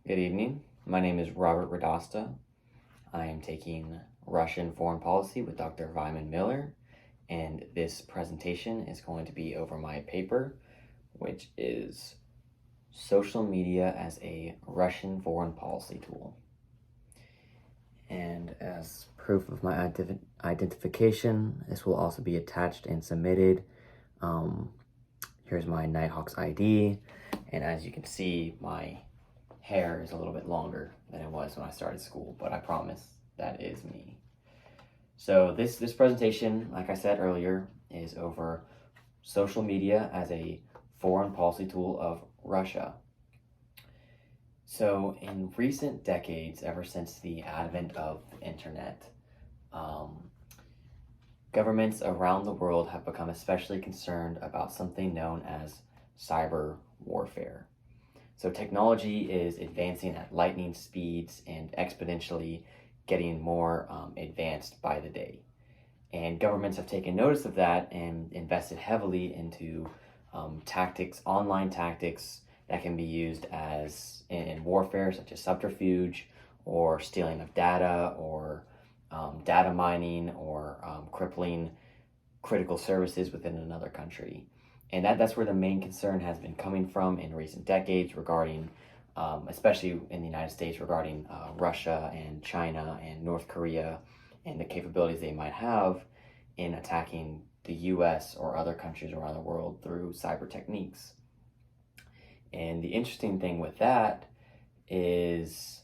Good evening. My name is Robert Radosta. I am taking Russian foreign policy with Dr. Viman-Miller, and this presentation is going to be over my paper, which is Social Media as a Russian Foreign Policy Tool. And as proof of my identification, this will also be attached and submitted. Here's my Nighthawk's ID, and as you can see, my hair is a little bit longer than it was when I started school, but I promise that is me. So this presentation, like I said earlier, is over social media as a foreign policy tool of Russia. So in recent decades, ever since the advent of the internet, governments around the world have become especially concerned about something known as cyber warfare. So technology is advancing at lightning speeds and exponentially getting more advanced by the day. And governments have taken notice of that and invested heavily into tactics, online tactics that can be used as in warfare, such as subterfuge or stealing of data or data mining or crippling critical services within another country. And that's where the main concern has been coming from in recent decades regarding, especially in the United States, regarding Russia and China and North Korea and the capabilities they might have in attacking the US or other countries around the world through cyber techniques. And the interesting thing with that is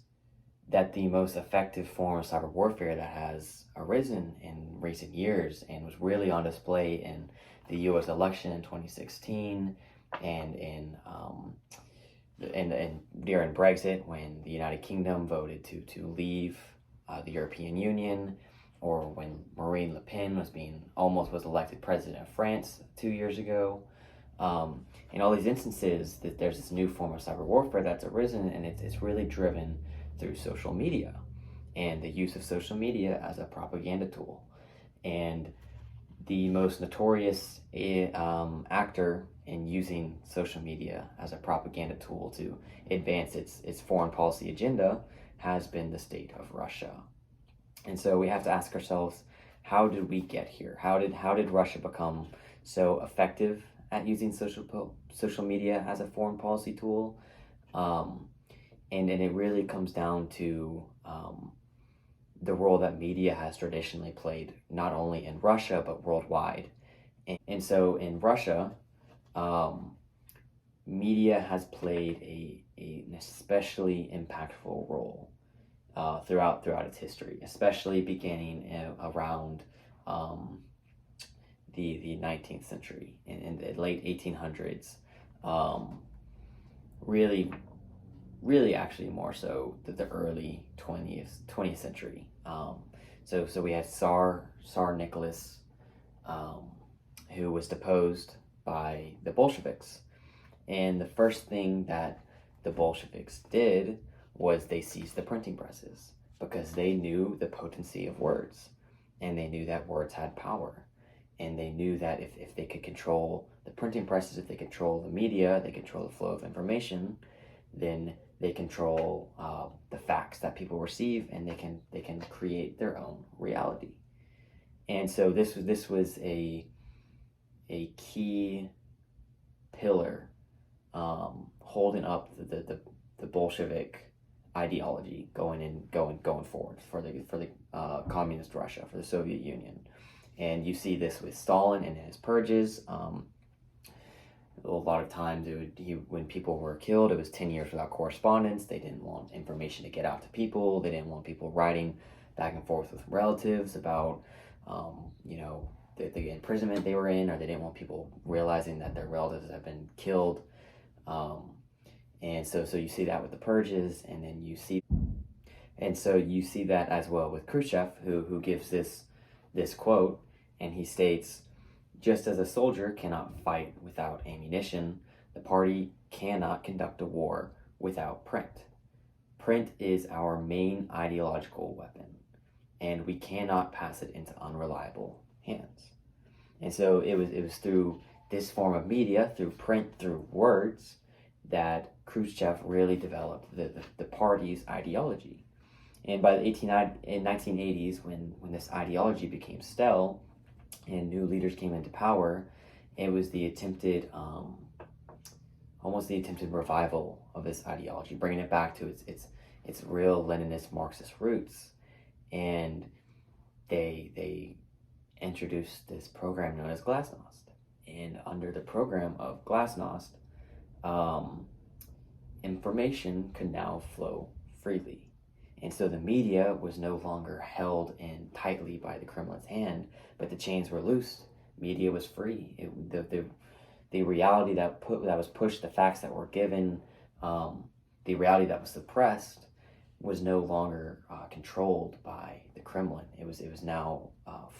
that the most effective form of cyber warfare that has arisen in recent years and was really on display in the U.S. election in 2016 and during Brexit when the United Kingdom voted to leave the European Union, or when Marine Le Pen was elected president of France 2 years ago. In all these instances, that there's this new form of cyber warfare that's arisen, and it's really driven through social media and the use of social media as a propaganda tool. And the most notorious actor in using social media as a propaganda tool to advance its foreign policy agenda has been the state of Russia. And so we have to ask ourselves, how did we get here? How did Russia become so effective at using social media as a foreign policy tool? And it really comes down to the role that media has traditionally played, not only in Russia, but worldwide. And so in Russia, media has played an especially impactful role throughout its history, especially beginning around the 19th century, in the late 1800s. Really actually more so the early 20th century. So we had Tsar Nicholas, who was deposed by the Bolsheviks. And the first thing that the Bolsheviks did was they seized the printing presses, because they knew the potency of words, and they knew that words had power. And they knew that if they could control the printing presses, if they control the media, they control the flow of information, then they control the facts that people receive, and they can create their own reality. And so this was a key pillar holding up the Bolshevik ideology going forward for the communist Russia, for the Soviet Union. And you see this with Stalin and his purges. A lot of times when people were killed, it was 10 years without correspondence. They didn't want information to get out to people. They didn't want people writing back and forth with relatives about the imprisonment they were in, or they didn't want people realizing that their relatives had been killed. And so you see that with the purges, and then you see that as well with Khrushchev, who gives this quote, and he states, "Just as a soldier cannot fight without ammunition, the party cannot conduct a war without print. Print is our main ideological weapon, and we cannot pass it into unreliable hands." And so it was through this form of media, through print, through words, that Khrushchev really developed the party's ideology. And by the 1980s, when this ideology became stale and new leaders came into power, it was the attempted, almost the attempted revival of this ideology, bringing it back to its real Leninist Marxist roots. And they introduced this program known as Glasnost. And under the program of Glasnost, information could now flow freely. And so the media was no longer held in tightly by the Kremlin's hand, but the chains were loose. Media was free. The reality that was pushed, the facts that were given, the reality that was suppressed, was no longer controlled by the Kremlin. It was now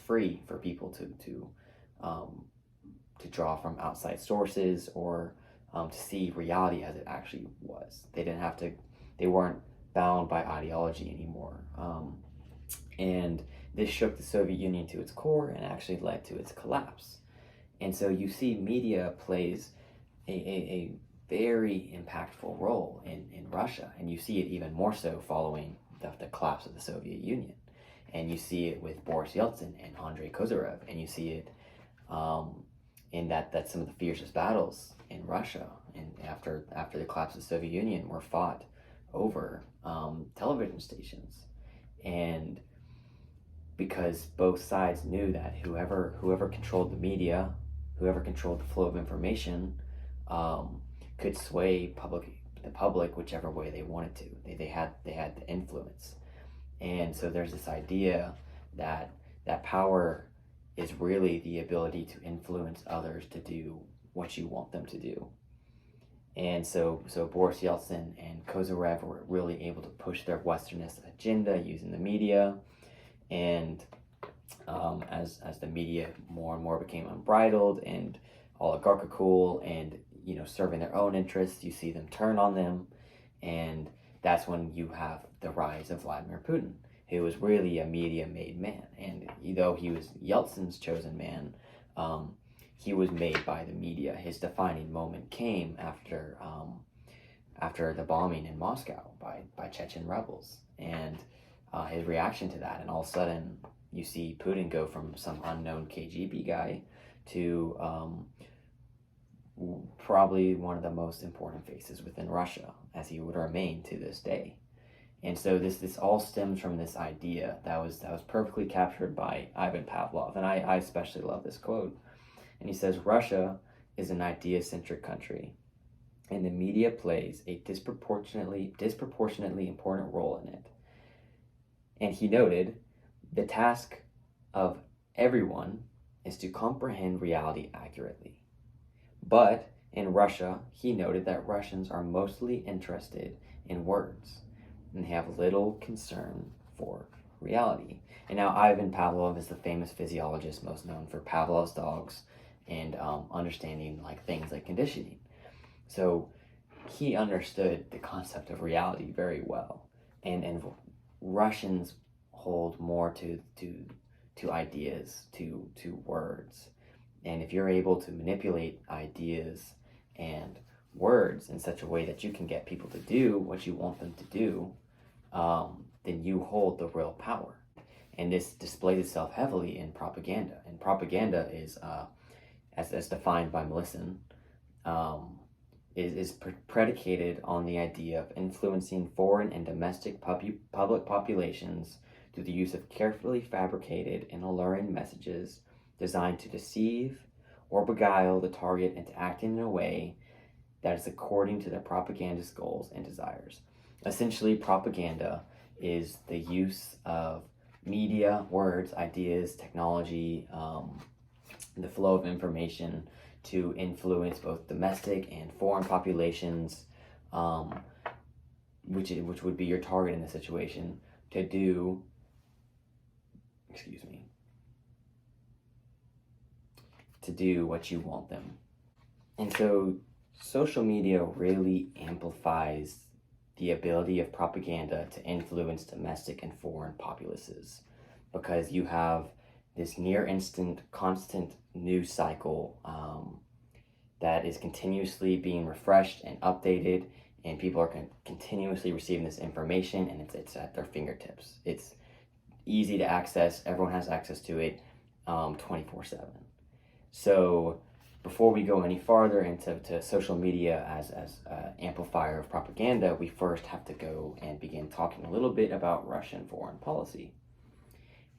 free for people to draw from outside sources, or to see reality as it actually was. They weren't bound by ideology anymore. And this shook the Soviet Union to its core and actually led to its collapse. And so you see media plays a very impactful role in Russia, and you see it even more so following the collapse of the Soviet Union. And you see it with Boris Yeltsin and Andrei Kozyrev, and you see it in that some of the fiercest battles in Russia and after the collapse of the Soviet Union were fought over television stations. And because both sides knew that whoever controlled the media, whoever controlled the flow of information, could sway the public whichever way they wanted to. They had the influence. And so there's this idea that power is really the ability to influence others to do what you want them to do. And so Boris Yeltsin and Kozyrev were really able to push their Westernist agenda using the media. And as the media more and more became unbridled and oligarchical and serving their own interests, you see them turn on them. And that's when you have the rise of Vladimir Putin, who was really a media-made man. And though he was Yeltsin's chosen man, he was made by the media. His defining moment came after the bombing in Moscow by Chechen rebels, and his reaction to that. And all of a sudden, you see Putin go from some unknown KGB guy to probably one of the most important faces within Russia, as he would remain to this day. And so this all stems from this idea that was perfectly captured by Ivan Pavlov, and I especially love this quote. And he says, "Russia is an idea-centric country, and the media plays a disproportionately important role in it." And he noted, "The task of everyone is to comprehend reality accurately. But in Russia," he noted, "that Russians are mostly interested in words and have little concern for reality." And now Ivan Pavlov is the famous physiologist most known for Pavlov's dogs and understanding things like conditioning. So he understood the concept of reality very well. And Russians hold more to ideas, to words. And if you're able to manipulate ideas and words in such a way that you can get people to do what you want them to do, then you hold the real power. And this displays itself heavily in propaganda. And propaganda is, as defined by Melisson, is predicated on the idea of influencing foreign and domestic public populations through the use of carefully fabricated and alluring messages designed to deceive or beguile the target into acting in a way that is according to their propagandist goals and desires. Essentially, propaganda is the use of media, words, ideas, technology, the flow of information to influence both domestic and foreign populations, which would be your target in this situation, to do what you want them. And so social media really amplifies the ability of propaganda to influence domestic and foreign populaces, because you have this near instant, constant news cycle that is continuously being refreshed and updated, and people are continuously receiving this information, and it's at their fingertips. It's easy to access. Everyone has access to it 24/7. So before we go any farther into social media as an amplifier of propaganda, we first have to go and begin talking a little bit about Russian foreign policy.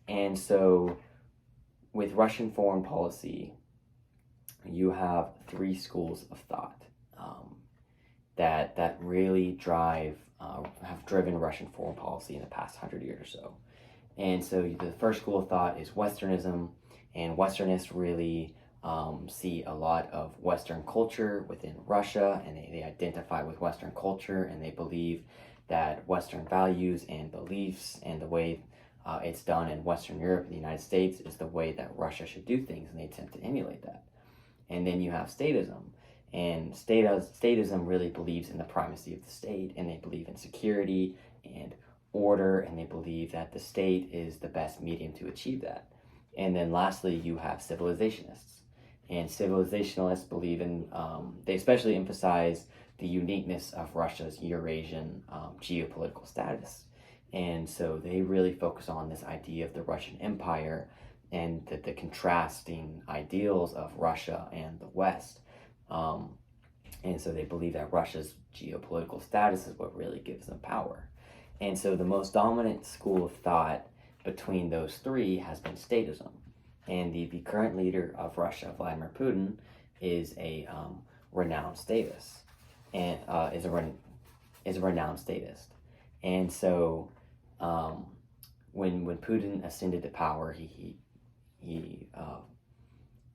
And so with Russian foreign policy, you have three schools of thought that really have driven Russian foreign policy in the past 100 years or so. And so the first school of thought is Westernism, and Westernists really see a lot of Western culture within Russia, and they identify with Western culture, and they believe that Western values and beliefs and the way it's done in Western Europe and the United States is the way that Russia should do things, and they attempt to emulate that. And then you have statism, and statism really believes in the primacy of the state, and they believe in security and order, and they believe that the state is the best medium to achieve that. And then lastly, you have civilizationists. And civilizationalists believe in, they especially emphasize the uniqueness of Russia's Eurasian geopolitical status. And so they really focus on this idea of the Russian Empire and the contrasting ideals of Russia and the West. And so they believe that Russia's geopolitical status is what really gives them power. And so the most dominant school of thought between those three has been statism. And the current leader of Russia, Vladimir Putin, is a renowned statist, and is a renowned statist. And so when Putin ascended to power, he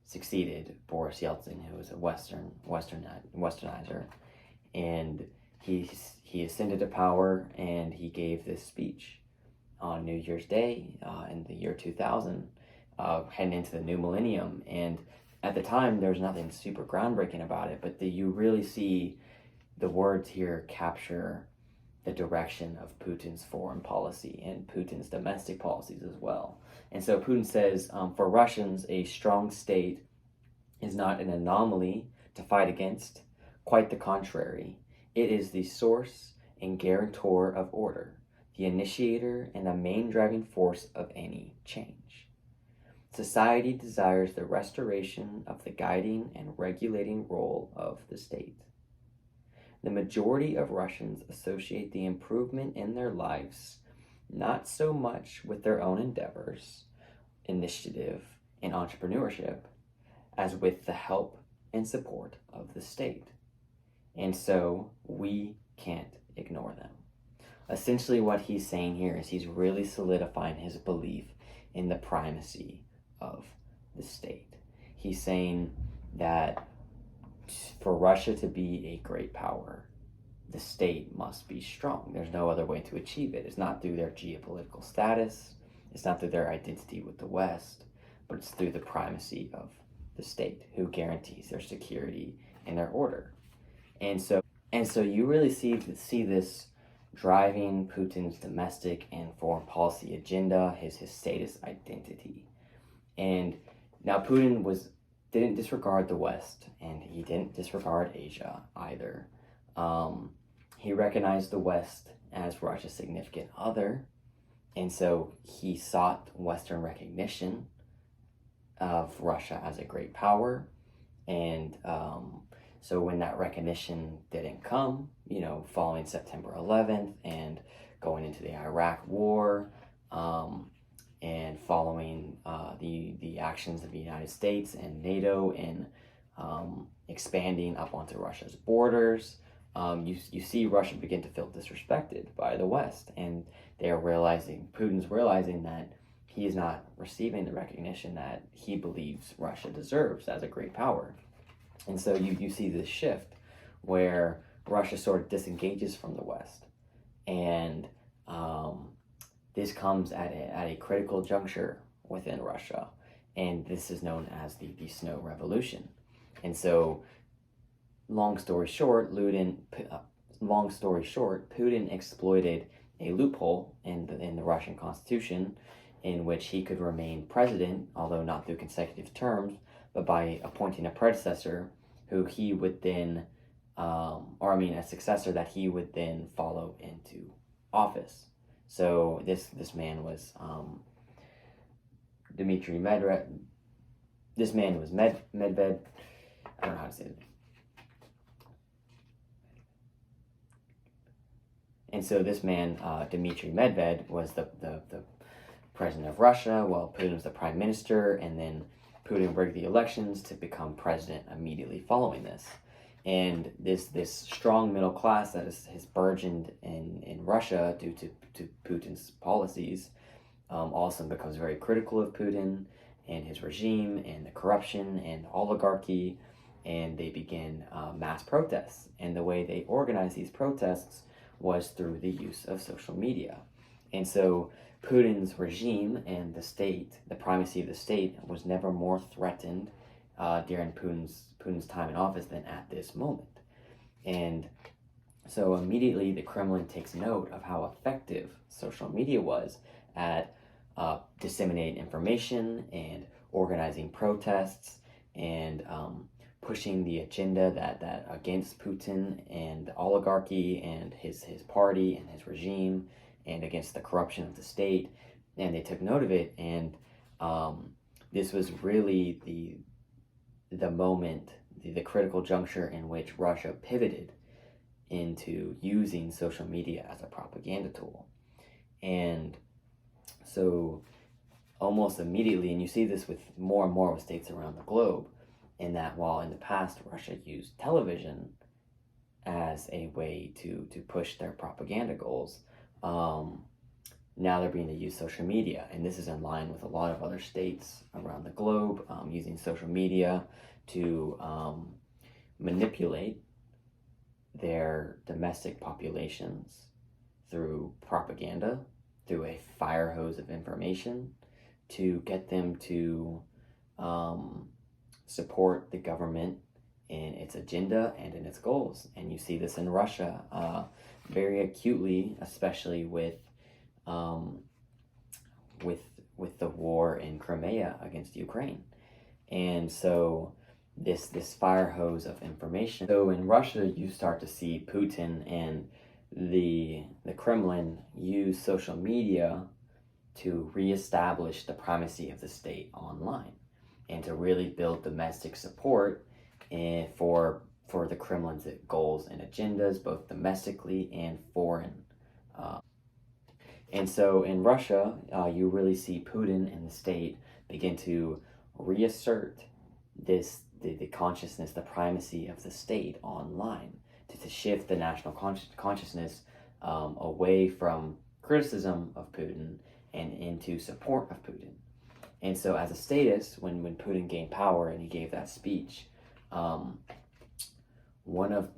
succeeded Boris Yeltsin, who was a Westernizer, and he ascended to power, and he gave this speech on New Year's Day in the year 2000, heading into the new millennium. And at the time, there's nothing super groundbreaking about it, but you really see the words here capture the direction of Putin's foreign policy and Putin's domestic policies as well. And so Putin says, for Russians, a strong state is not an anomaly to fight against. Quite the contrary. It is the source and guarantor of order, the initiator and the main driving force of any change. Society desires the restoration of the guiding and regulating role of the state. The majority of Russians associate the improvement in their lives not so much with their own endeavors, initiative, and entrepreneurship, as with the help and support of the state. And so we can't ignore them. Essentially what he's saying here is he's really solidifying his belief in the primacy of the state. He's saying that for Russia to be a great power, the state must be strong. There's no other way to achieve it. It's not through their geopolitical status. It's not through their identity with the West, but it's through the primacy of the state, who guarantees their security and their order. And so you really see this driving Putin's domestic and foreign policy agenda, his statist identity. And now Putin didn't disregard the West, and he didn't disregard Asia either. He recognized the West as Russia's significant other, and so he sought Western recognition of Russia as a great power. And so when that recognition didn't come, following September 11th and going into the Iraq War, and following the actions of the United States and NATO in expanding up onto Russia's borders, you see Russia begin to feel disrespected by the West, and Putin's realizing that he is not receiving the recognition that he believes Russia deserves as a great power. And so you see this shift where Russia sort of disengages from the West, and this comes at a critical juncture within Russia, and this is known as the Snow Revolution. And so, long story short, Putin exploited a loophole in the Russian Constitution in which he could remain president, although not through consecutive terms, but by appointing a predecessor who he would then, a successor that he would then follow into office. So this man was Dmitry Medvedev. This man was Medved. I don't know how to say it. And so this man, Dmitry Medvedev, was the president of Russia, while Putin was the prime minister, and then Putin rigged the elections to become president immediately following this. And this strong middle class that has burgeoned in Russia due to Putin's policies also becomes very critical of Putin and his regime and the corruption and oligarchy, and they begin mass protests. And the way they organized these protests was through the use of social media. And so Putin's regime and the state, the primacy of the state, was never more threatened during Putin's time in office than at this moment. And so immediately the Kremlin takes note of how effective social media was at disseminating information and organizing protests and pushing the agenda that against Putin and the oligarchy and his party and his regime, and against the corruption of the state. And they took note of it, and this was really the moment, the critical juncture in which Russia pivoted into using social media as a propaganda tool. And so almost immediately, and you see this with more and more with states around the globe, in that while in the past Russia used television as a way to push their propaganda goals, now they're beginning to use social media. And this is in line with a lot of other states around the globe using social media to manipulate their domestic populations through propaganda, through a fire hose of information, to get them to support the government in its agenda and in its goals. And you see this in Russia very acutely, especially with the war in Crimea against Ukraine. And so this fire hose of information. So in Russia, you start to see Putin and the Kremlin use social media to reestablish the primacy of the state online, and to really build domestic support for the Kremlin's goals and agendas, both domestically and foreign. And so in Russia, you really see Putin and the state begin to reassert the consciousness, the primacy of the state online, to shift the national consciousness away from criticism of Putin and into support of Putin. And so as a statist, when Putin gained power and he gave that speech, one of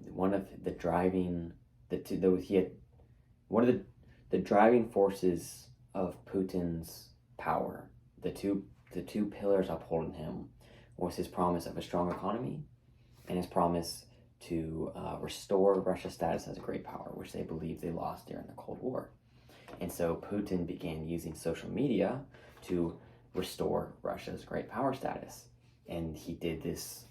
the driving forces of Putin's power, the two pillars upholding him, was his promise of a strong economy and his promise to restore Russia's status as a great power, which they believed they lost during the Cold War. And so Putin began using social media to restore Russia's great power status. And he did this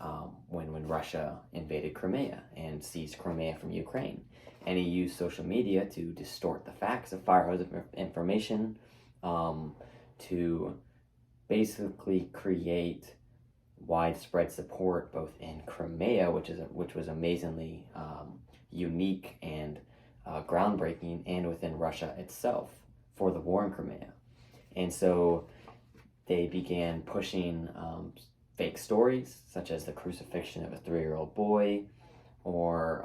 when Russia invaded Crimea and seized Crimea from Ukraine. And he used social media to distort the facts, of fire hose of information, to basically create widespread support both in Crimea, which was amazingly unique and groundbreaking, and within Russia itself for the war in Crimea. And so they began pushing fake stories, such as the crucifixion of a 3-year-old boy, or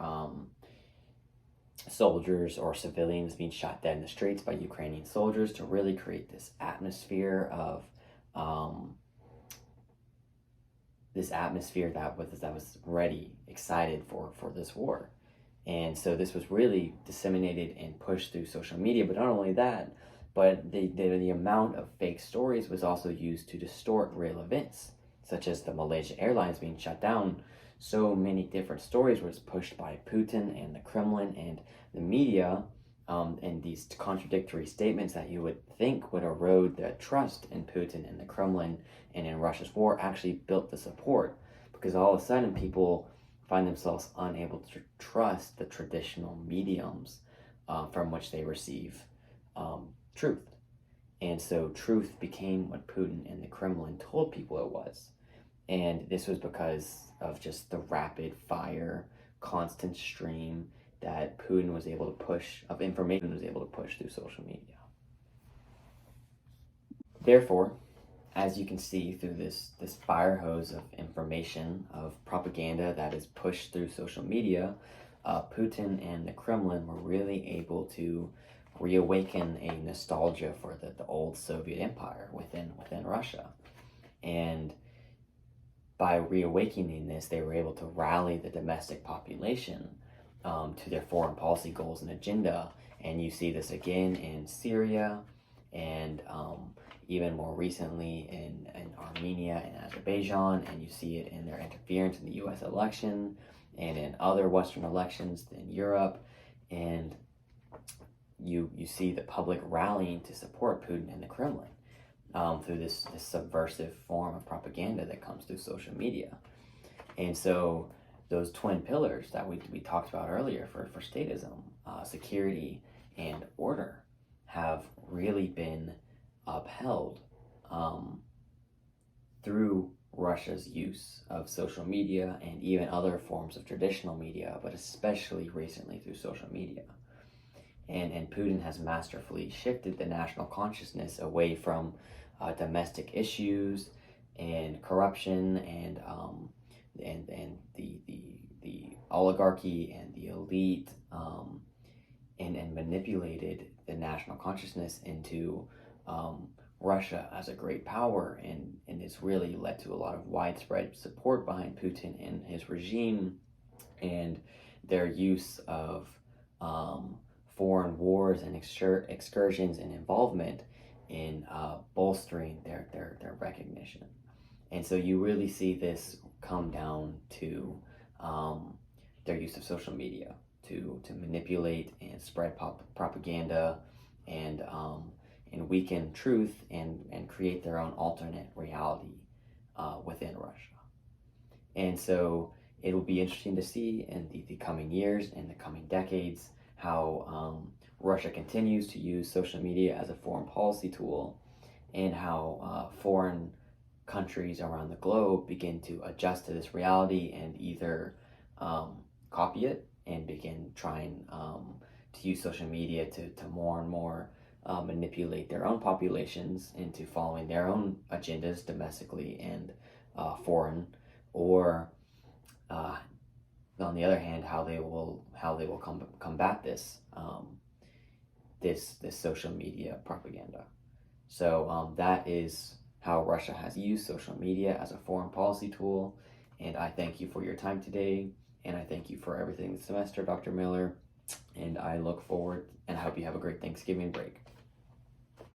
soldiers or civilians being shot dead in the streets by Ukrainian soldiers, to really create this atmosphere of that was ready, excited for this war. And so this was really disseminated and pushed through social media. But not only that, but the amount of fake stories was also used to distort real events, such as the Malaysia Airlines being shut down. So many different stories was pushed by Putin and the Kremlin and the media, and these contradictory statements that you would think would erode the trust in Putin and the Kremlin and in Russia's war actually built the support, because all of a sudden people find themselves unable to trust the traditional mediums from which they receive truth. And so truth became what Putin and the Kremlin told people it was. And this was because of just the rapid fire, constant stream that Putin was able to push, of information was able to push through social media. Therefore, as you can see through this fire hose of information, of propaganda that is pushed through social media, Putin and the Kremlin were really able to reawaken a nostalgia for the old Soviet Empire within Russia. And by reawakening this, they were able to rally the domestic population to their foreign policy goals and agenda. And you see this again in Syria, and even more recently in Armenia and Azerbaijan, and you see it in their interference in the US election and in other Western elections in Europe. And you see the public rallying to support Putin and the Kremlin through this subversive form of propaganda that comes through social media. And so those twin pillars that we talked about earlier for statism, security, and order have really been upheld through Russia's use of social media and even other forms of traditional media, but especially recently through social media. And Putin has masterfully shifted the national consciousness away from domestic issues and corruption and the oligarchy and the elite, and manipulated the national consciousness into Russia as a great power, and it's really led to a lot of widespread support behind Putin and his regime and their use of foreign wars and excursions and involvement in bolstering their recognition. And so you really see this come down to their use of social media to manipulate and spread propaganda and weaken truth and create their own alternate reality within Russia. And so it will be interesting to see in the coming years and the coming decades how Russia continues to use social media as a foreign policy tool, and how foreign countries around the globe begin to adjust to this reality and either copy it and begin trying to use social media to more and more manipulate their own populations into following their own agendas domestically and foreign, or on the other hand, how they will combat this this social media propaganda. So that is how Russia has used social media as a foreign policy tool. And I thank you for your time today, and I thank you for everything this semester, Dr. Miller. And I look forward, and I hope you have a great Thanksgiving break.